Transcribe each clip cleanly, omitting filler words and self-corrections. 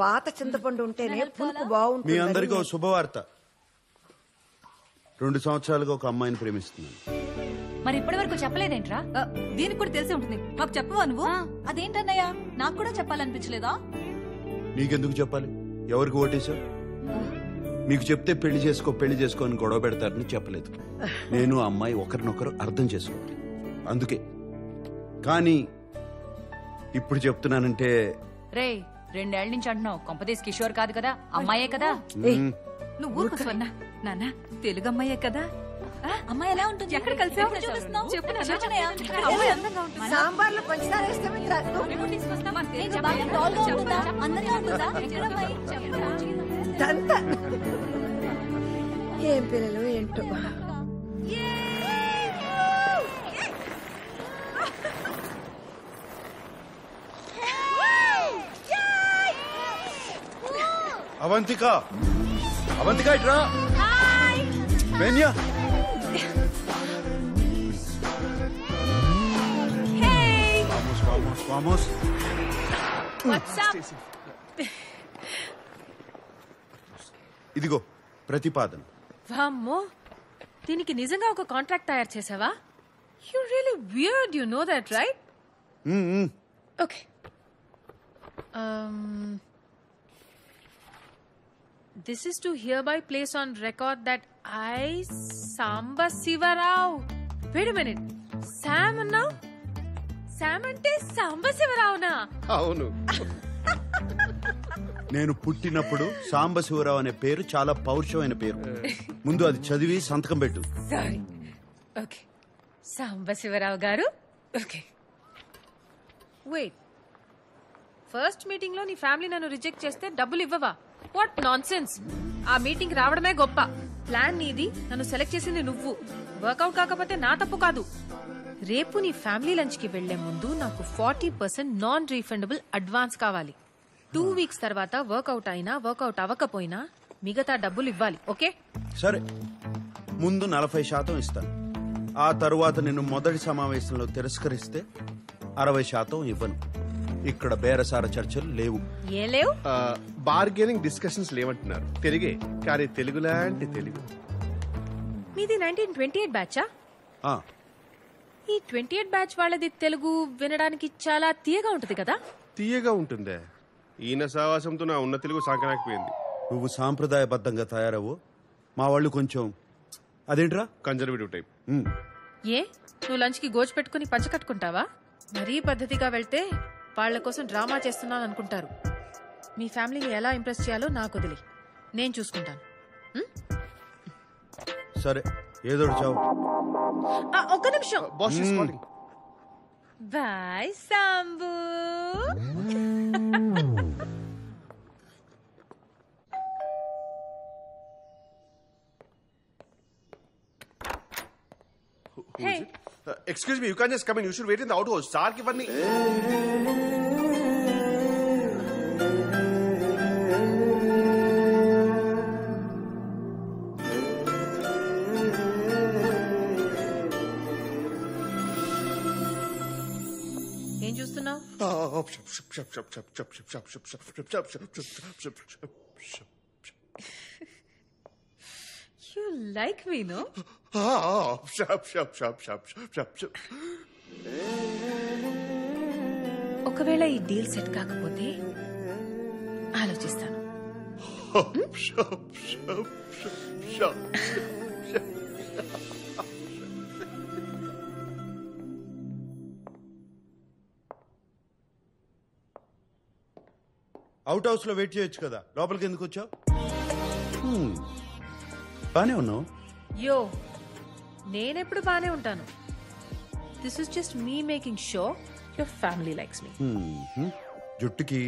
పాత చింతపండు ఉంటేనే పులుపు బాగుంటుంది. మీ అందరికీ ఒక శుభవార్త. 2 సంవత్సరాలుగా ఒక అమ్మాయిని ప్రేమిస్తున్నాను. మరి ఇప్పటి వరకు చెప్పలేదేంట్రా? దీనికి కూడా తెలిసే ఉంటుంది. మాకు చెప్పవా నువ్వు? అదేంటన్నయ్య, నాకు కూడా చెప్పాలనిపించలేదా? నీకెందుకు చెప్పాలి? ఎవరికి ఓటేశావు? మీకు చెప్తే పెళ్లి చేసుకో అని గొడవ పెడతారని చెప్పలేదు. నేను ఆ అమ్మాయి ఒకరినొకరు అర్థం చేసుకోవాలి, అందుకే. కానీ ఇప్పుడు చెప్తున్నానంటే రే, 2 ఏళ్ల నుంచి అంటున్నావు. కొంపదీస్ కిషోర్ కాదు కదా, అమ్మాయే కదా. నువ్వు ఊరుకో స్వర్ణ. నాన్న తెలుగు అమ్మాయే కదా. అమ్మాయి ఎలా ఉంటుంది? ఎక్కడ కలిసావు? సాంబార్లో పంచదార వేస్తే ఏం పిల్లలు ఏంటో. అవంతిక ఇట్రా. వేన్యా, vamos. ఇదిగో ప్రతిపాదన. వామ్మో, దీనికి నిజంగా ఒక కాంట్రాక్ట్ తయారు చేసావా? You really weird, you know that right? Okay. This is to hereby place on record that I, Samba Sivarao. Wait a minute. Sam now? Sam అంటే సాంబశివరావునా? అవును. నేను పుట్టినప్పుడు సాంబశివరావు అనే పేరు చాలా పౌరుషమైన పేరు. ముందు అది చదివి సంతకం పెట్టు. సారీ. ఓకే, సాంబశివరావు గారు. Okay, wait. ఫస్ట్ మీటింగ్ లో నీ ఫ్యామిలీ నన్ను రిజెక్ట్ చేస్తే డబ్బులు ఇవ్వవా? What nonsense. ఆ మీటింగ్ రావడమే గొప్ప. ప్లాన్ నీది, నన్ను సెలెక్ట్ చేసింది నువ్వు. వర్కౌట్ కాకపోతే నా తప్పు కాదు. రేపు నీ ఫ్యామిలీ లంచ్ కి వెళ్లే ముందు నాకు 40% నాన్ రీఫండబుల్ అడ్వాన్స్ కావాలి. 2 వీక్స్ తర్వాత వర్కౌట్ అయినా వర్కౌట్ అవ్వకపోయినా మిగతా డబ్బులు ఇవ్వాలి. ఓకే? సరే, ముందు 40% ఇస్తాను. ఆ తరువాత నిన్ను మొదటి సమావేశంలో తిరస్కరిస్తే 60% ఇవ్వను. ఇక్కడ బేరసార చర్చలు లేవు. ఏ లేవు? బార్గెనింగ్ డిస్కషన్స్ లేవంటున్నారు. తెలుగే, కానీ తెలుగు లాంటి తెలుగు. మీది 1928 బ్యాచా? ఈ 28 బ్యాచ్ వాళ్ళది తెలుగు వినడానికి చాలా తీయగా ఉంటది కదా? తీయగా ఉంటుందే. ఈయన సావాసంతో నా ఉన్న తెలుగు సాంకనాకపోయింది. నువ్వు సాంప్రదాయబద్ధంగా తయారవు, మా వాళ్ళు కొంచెం అదేంట్రా కన్జర్వేటివ్ టైప్. ఏ, నువ్వు లంచ్ కి గోజు పెట్టుకుని పంచ కట్టుకుంటావా? మరీ పద్ధతిగా వెళ్తే వాళ్ల కోసం డ్రామా చేస్తున్నాను అనుకుంటారు. మీ ఫ్యామిలీని ఎలా ఇంప్రెస్ చేయాలో నాకు వదిలి, నేను చూసుకుంటాను. సరే, ఏదో చావు. ఒక్క నిమిషం. Bye Sambu. Hey. Excuse me, you can't just come in. You should wait in the outhouse. Sir ki vanni. ఏం చూస్తున్నావు? You like me, no? ఒకవేళ ఈ డీల్ సెట్ కాకపోతే ఆలోచిస్తాను. అవుట్ హౌస్ లో వెయిట్ చేయొచ్చు కదా, లోపలికి ఎందుకు వచ్చావు? బానే ఉన్నావు. యో, నేనెప్పుడు బానే ఉంటాను. This is just me making show your family likes me. జుట్టుకి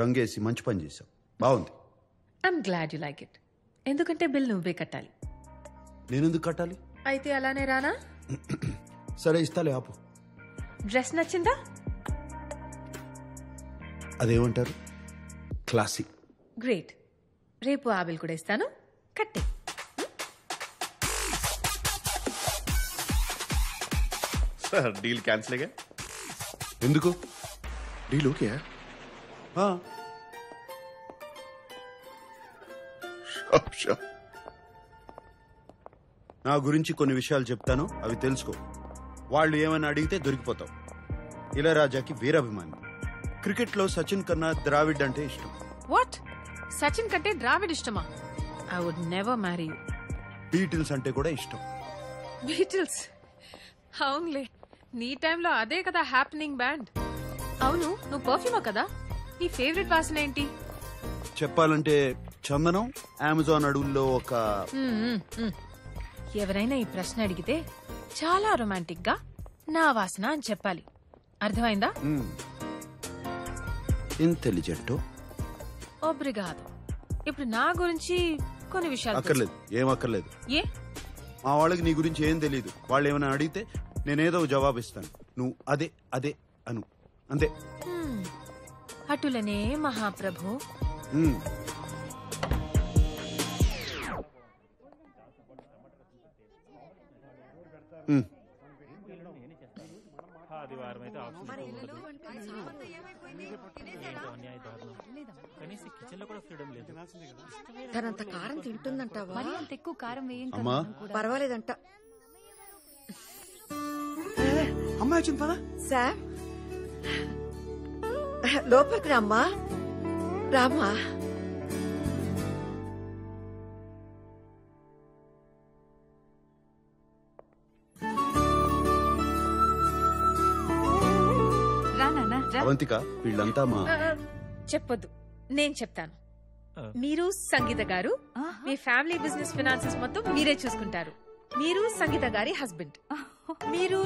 రంగేసి మంచి పని చేసావు, బాగుంది. I'm glad you like it. ఎందుకంటే బిల్ నువ్వే కట్టాలి. నేనెందుకు కట్టాలి? అయితే అలానే రానా? సరే, ఇస్తాలే, ఆపు. డ్రెస్ నచ్చిందా? అదేమంటారు, క్లాసిక్. గ్రేట్. రేపు ఆ బిల్ కూడా ఇస్తాను, కట్టే. डील कैंसिल है क्या? ఎందుకు? डील हो गया? నా గురించి కొన్ని విషయాలు చెప్తాను, అవి తెలుసుకో. వాళ్ళు ఏమైనా అడిగితే దొరికిపోతావు. ఇళయరాజాకి వీరాభిమాని. క్రికెట్లో సచిన్ కన్నా ద్రావిడ్ అంటే ఇష్టం. వాట్? సచిన్ కంటే ద్రావిడ్ ఇష్టమా? I would never marry you. Beatles అంటే కూడా ఇష్టం. బీటిల్స్? అవునులే, నీ టైంలో అదే కదా హ్యాపెనింగ్ బ్యాండ్. అవును, నువ్వు పర్ఫ్యూమో కదా? నీ ఫేవరెట్ వాసన ఏంటి? చెప్పాలంటే చందనం. అమెజాన్ అడవుల్లో ఒక ఎవరైనా ఈ ప్రశ్న అడిగితే చాలా రొమాంటిక్ గా నా వాసన అని చెప్పాలి. అర్థమైందా? ఇంటెలిజెంట్. ఒబ్రిగాదో. ఇప్పుడు నా గురించి కొన్ని విషయాలు అక్కర్లేదు, ఏం అక్కర్లేదు. ఏ? మా వాళ్ళకి నీ గురించి ఏం తెలియదు. వాళ్ళు ఏమైనా అడిగితే నేనేదో జవాబు ఇస్తాను, నువ్వు అదే అదే అను, అంతే. అటులనే మహాప్రభు. తనంత కారం తింటుందంటావా? మరి అంత ఎక్కువ కారం వేయం కదా అమ్మా. మనం కూడా. పర్వాలేదంట. అమ్మాయి వచ్చింది పదా. శామ్, లోపలికి రామ్మా. రామ్మా. రా నాన్న రా. అవంతిక, వీళ్ళంతా మా చెప్పొద్దు, నేను చెప్తాను. మీరు సంగీత గారు, మీ ఫ్యామిలీ బిజినెస్ ఫైనాన్సెస్ మొత్తం మీరే చూసుకుంటారు. మీరు సంగీత గారి హస్బెండ్. మీరు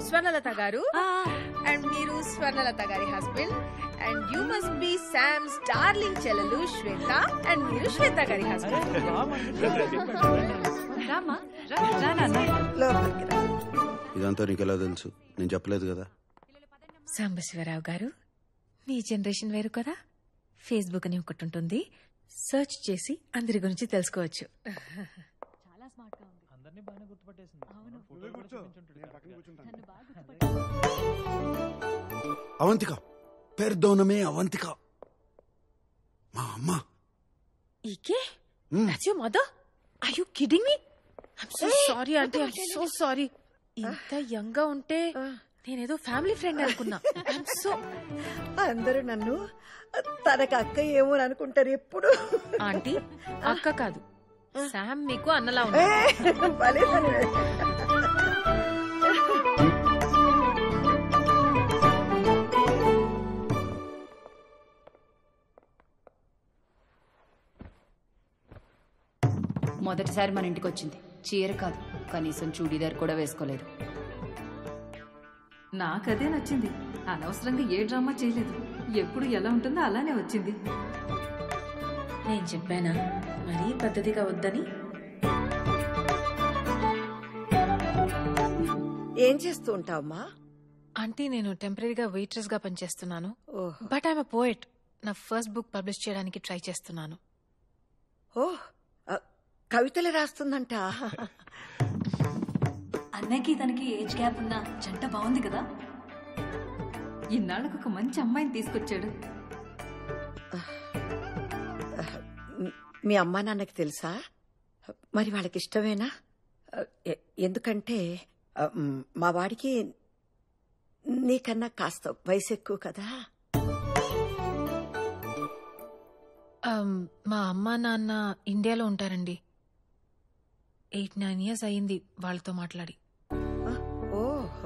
స్వర్ణలత గారు, అండ్ మీరు స్వర్ణలత గారి husband. And you must be Sam's darling చెల్లెలు శ్వేత, అండ్ మీరు శ్వేత గారి హస్బెండ్. రామా రా రా నాన్న. లోపలికి రా. ఇదంతా నీకెలా తెలుసు? నేను చెప్పలేదు కదా. సాంబశివరావు గారు, మీ జనరేషన్ వేరు కదా. ఫేస్బుక్ అని ఒకటి ఉంటుంది, సర్చ్ చేసి అందరి గురించి తెలుసుకోవచ్చు. చాలా స్మార్ట్ గా ఉంది. అందరినీ బాగా గుర్తుపట్టేసింది. అవును. అవంతిక, పెర్దోనమే అవంతిక, మా అమ్మ. ఈకే? That's your mother? Are you kidding me? I'm so sorry, auntie. I'm so sorry. ఇంత యంగ్ గా ఉంటే నేనేదో ఫ్యామిలీ ఫ్రెండ్ అనుకున్నా. I'm so... అందరూ నన్ను తనకు అక్క ఏమో అనుకుంటారు ఎప్పుడు. ఆంటీ, అక్క కాదు, శామ్ మీకు అన్నలా ఉంది. భలే పని. మొదటిసారి మన ఇంటికి వచ్చింది. చీర కాదు, కనీసం చూడీదార్ కూడా వేసుకోలేదు. నాకదే నచ్చింది. అనవసరంగా ఏ డ్రామా చేయలేదు. ఎప్పుడు ఎలా ఉంటుందో అలానే వచ్చింది. నేను చెప్పానా మరీ పద్ధతిగా వద్దని? ఏం చేస్తూ ఉంటావమ్మా? ఆంటీ, నేను టెంపరీగా వెయిట్రెస్ గా పనిచేస్తున్నాను. Oh. But I'm a poet. నా ఫస్ట్ బుక్ పబ్లిష్ చేయడానికి ట్రై చేస్తున్నాను. ఓహ్, కవితలు రాస్తుందంట. అన్నకి తనకి ఏజ్ గ్యాప్ ఉన్న జంట బాగుంది కదా. ఇన్నాళ్ళకు ఒక మంచి అమ్మాయిని తీసుకొచ్చాడు. మీ అమ్మా నాన్నకి తెలుసా? మరి వాళ్ళకి ఇష్టమేనా? ఎందుకంటే మా వాడికి నీకన్నా కాస్త వయసు ఎక్కువ కదా. మా అమ్మా నాన్న ఇండియాలో ఉంటారండి. 8-9 years అయ్యింది వాళ్ళతో మాట్లాడి. ఓహ్,